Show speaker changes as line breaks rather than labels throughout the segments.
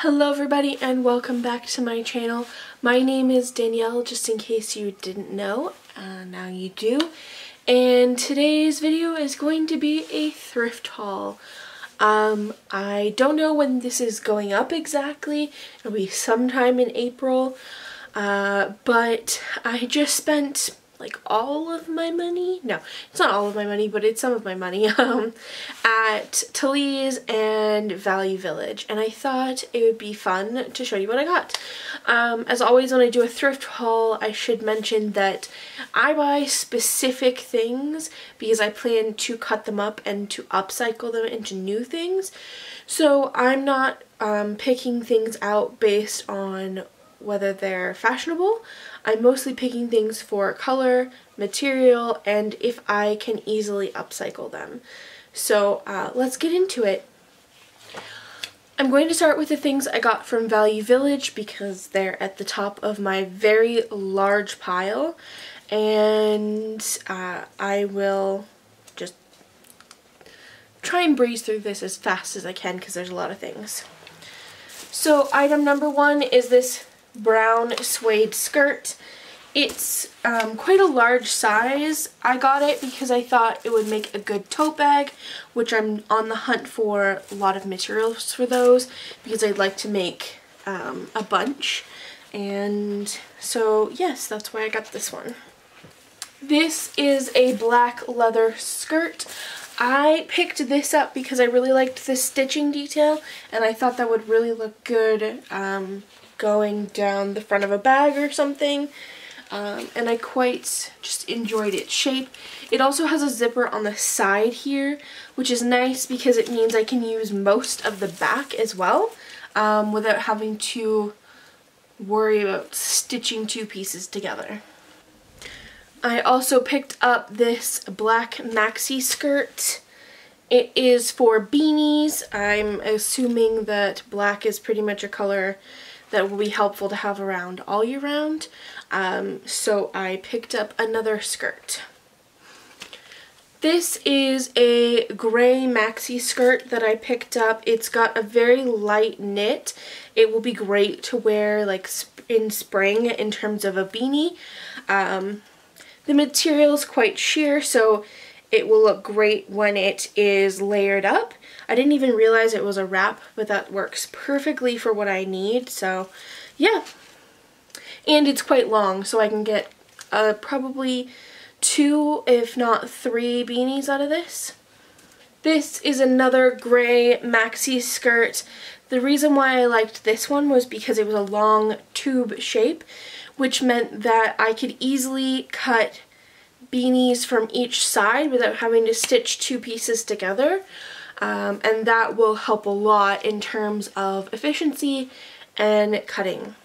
Hello everybody and welcome back to my channel. My name is Danielle, just in case you didn't know. Now you do. And today's video is going to be a thrift haul. I don't know when this is going up exactly. It'll be sometime in April. But I just spent like all of my money, no, it's not all of my money, but it's some of my money, at Talize and Value Village, and I thought it would be fun to show you what I got. As always, when I do a thrift haul, I should mention that I buy specific things because I plan to cut them up and to upcycle them into new things. So I'm not picking things out based on whether they're fashionable. I'm mostly picking things for color, material, and if I can easily upcycle them. So let's get into it. I'm going to start with the things I got from Value Village because they're at the top of my very large pile, and I will just try and breeze through this as fast as I can because there's a lot of things. So item number one is this brown suede skirt. It's quite a large size. I got it because I thought it would make a good tote bag, which I'm on the hunt for a lot of materials for those because I'd like to make a bunch. And so yes, that's why I got this one. This is a black leather skirt. I picked this up because I really liked the stitching detail and I thought that would really look good going down the front of a bag or something, and I quite just enjoyed its shape. It also has a zipper on the side here, which is nice because it means I can use most of the back as well without having to worry about stitching two pieces together. I also picked up this black maxi skirt. It is for beanies. I'm assuming that black is pretty much a color that will be helpful to have around all year round. So I picked up another skirt. This is a gray maxi skirt that I picked up. It's got a very light knit. It will be great to wear like in spring in terms of a beanie. The material is quite sheer, so it will look great when it is layered up. I didn't even realize it was a wrap, but that works perfectly for what I need, so yeah. And it's quite long, so I can get probably 2, if not 3 beanies out of this. This is another gray maxi skirt. The reason why I liked this one was because it was a long tube shape, which meant that I could easily cut beanies from each side without having to stitch 2 pieces together. And that will help a lot in terms of efficiency and cutting.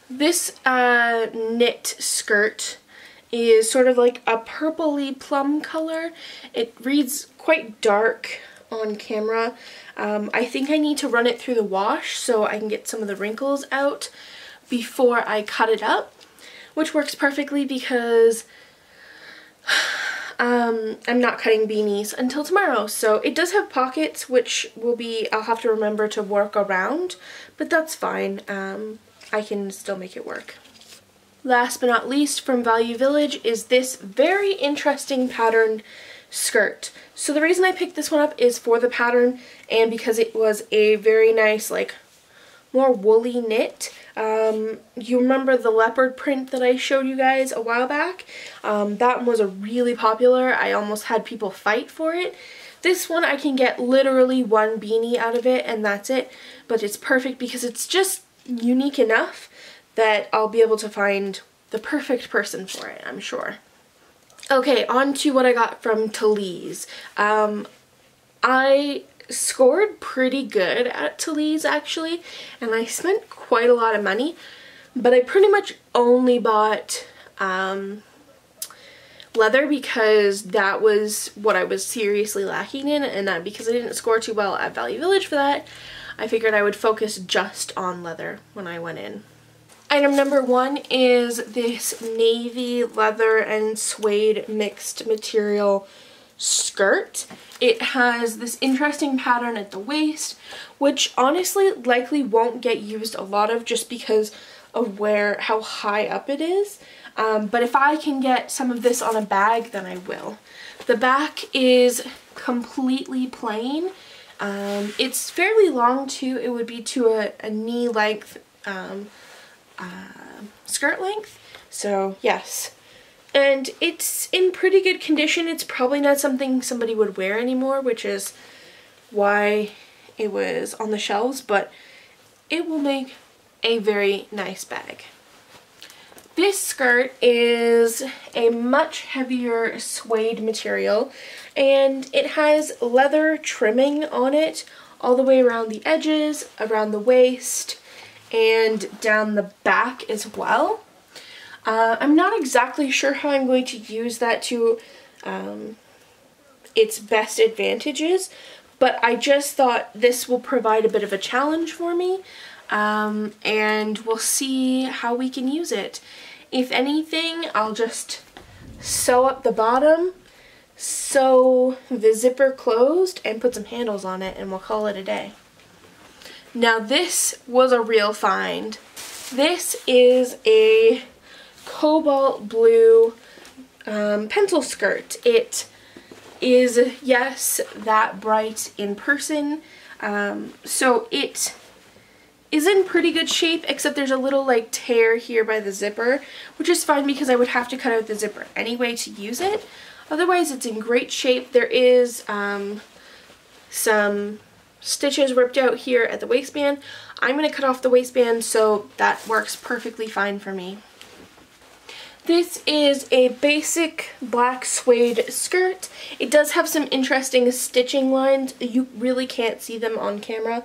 This knit skirt is sort of like a purpley plum color. It reads quite dark on camera. I think I need to run it through the wash so I can get some of the wrinkles out before I cut it up, which works perfectly because I'm not cutting beanies until tomorrow. So it does have pockets, which will be, I'll have to remember to work around, but that's fine. I can still make it work. Last but not least, from Value Village is this very interesting patterned skirt. So the reason I picked this one up is for the pattern and because it was a very nice, like, more woolly knit. You remember the leopard print that I showed you guys a while back? That one was a really popular. I almost had people fight for it. This one I can get literally 1 beanie out of it and that's it, but it's perfect because it's just unique enough that I'll be able to find the perfect person for it, I'm sure. Okay, on to what I got from Talize. I scored pretty good at Talize actually, and I spent quite a lot of money, but I pretty much only bought leather because that was what I was seriously lacking in, and because I didn't score too well at Value Village for that, I figured I would focus just on leather when I went in. Item number one is this navy leather and suede mixed material skirt. It has this interesting pattern at the waist, which honestly likely won't get used a lot of just because of how high up it is. But if I can get some of this on a bag, then I will. The back is completely plain. It's fairly long too. It would be to a knee length skirt length. So yes. And it's in pretty good condition. It's probably not something somebody would wear anymore, which is why it was on the shelves, but it will make a very nice bag. This skirt is a much heavier suede material, and it has leather trimming on it all the way around the edges, around the waist, and down the back as well. I'm not exactly sure how I'm going to use that to its best advantages, but I just thought this will provide a bit of a challenge for me, and we'll see how we can use it. If anything, I'll just sew up the bottom, sew the zipper closed, and put some handles on it, and we'll call it a day. Now this was a real find. This is a cobalt blue pencil skirt. It is, yes, that bright in person. So it is in pretty good shape, except there's a little like tear here by the zipper, which is fine because I would have to cut out the zipper anyway to use it. Otherwise it's in great shape. There is some stitches ripped out here at the waistband. I'm going to cut off the waistband, so that works perfectly fine for me. This is a basic black suede skirt. It does have some interesting stitching lines. You really can't see them on camera,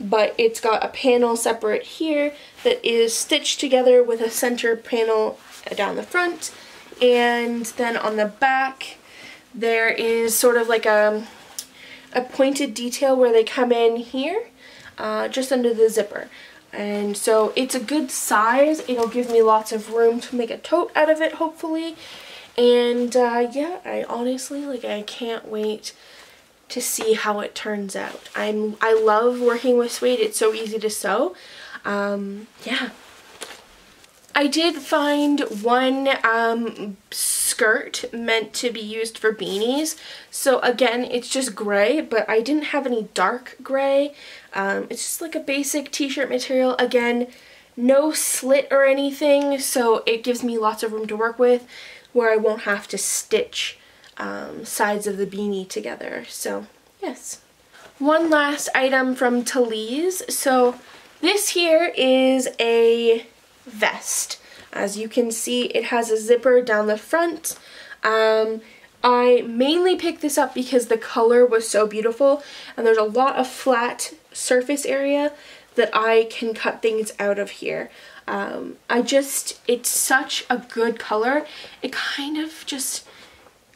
but it's got a panel separate here that is stitched together with a center panel down the front, and then on the back there is sort of like a pointed detail where they come in here, just under the zipper. And so it's a good size. It'll give me lots of room to make a tote out of it, hopefully. And yeah, I honestly, I can't wait to see how it turns out. I love working with suede. It's so easy to sew. Yeah. I did find one skirt meant to be used for beanies. So again, it's just gray, but I didn't have any dark gray. It's just like a basic t-shirt material. Again, no slit or anything, so it gives me lots of room to work with where I won't have to stitch sides of the beanie together. So yes. One last item from Talize. So this here is a vest. As you can see, it has a zipper down the front. I mainly picked this up because the color was so beautiful, and there's a lot of flat surface area that I can cut things out of here. It's such a good color. It kind of just,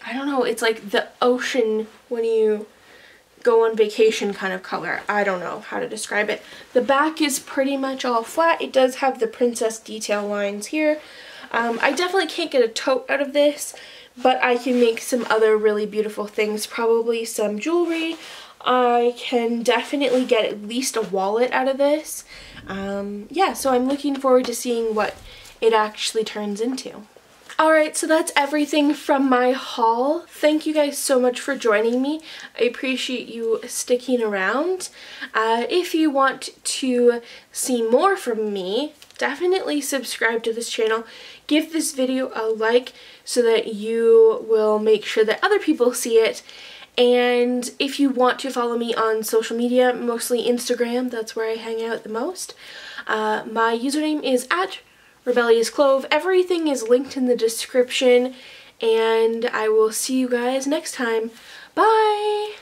I don't know, it's like the ocean when you go on vacation kind of color. I don't know how to describe it. The back is pretty much all flat. It does have the princess detail lines here. I definitely can't get a tote out of this, but I can make some other really beautiful things, probably some jewelry. I can definitely get at least a wallet out of this. Yeah, so I'm looking forward to seeing what it actually turns into. Alright, so that's everything from my haul. Thank you guys so much for joining me. I appreciate you sticking around. If you want to see more from me, definitely subscribe to this channel. Give this video a like so that you will make sure that other people see it. And if you want to follow me on social media, mostly Instagram, that's where I hang out the most. My username is @RebelliousClove. Everything is linked in the description, and I will see you guys next time. Bye!